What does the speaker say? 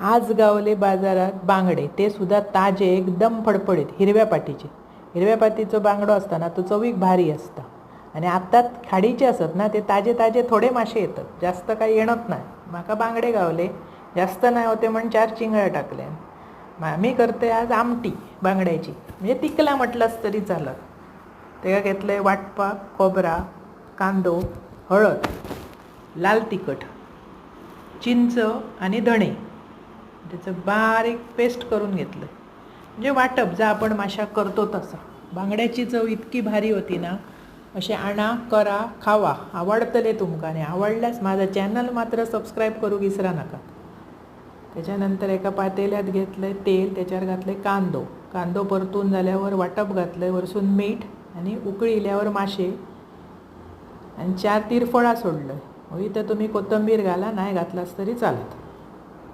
आज गावले बाजारात बांगडे, ते सुद्धा ताजे, एकदम फडफडीत, हिरव्या पातीचे. हिरव्या पातीचं बांगडो असताना तो चवीक भारी असता. आणि आत्ताच खाडीचे असत ना, ते ताजे ताजे थोडे मासे येतात, जास्त काही येणत नाही. माका बांगडे गावले, जास्त नाही होते म्हणून 4 चिंगळ्या टाकल्या. मी करते आज आमटी बांगड्याची, म्हणजे तिकला म्हटलंच तरी चालत. तेव्हा घेतलं वाटपाक, खोबरा, कांदो, हळद, लाल तिखट, चिंच आणि धणे, त्याचं बारीक पेस्ट करून घेतलं. म्हणजे वाटप जा आपण माशाक करतो तसा. बांगड्याची चव इतकी भारी होती ना, असे आणा, करा, खावा, आवडतले तुमका. आणि आवडल्यास माझा चॅनल मात्र सबस्क्राईब करू विसरा नका. त्याच्यानंतर एका पातेल्यात घेतलं तेल, त्याच्यावर घातले कांदो परतून झाल्यावर वाटप घातलं, वरसून मीठ आणि उकळी इल्यावर मासे आणि 4 तिरफळा सोडलं. इथं तुम्ही कोथिंबीर घाला, नाही घातलास तरी चालत.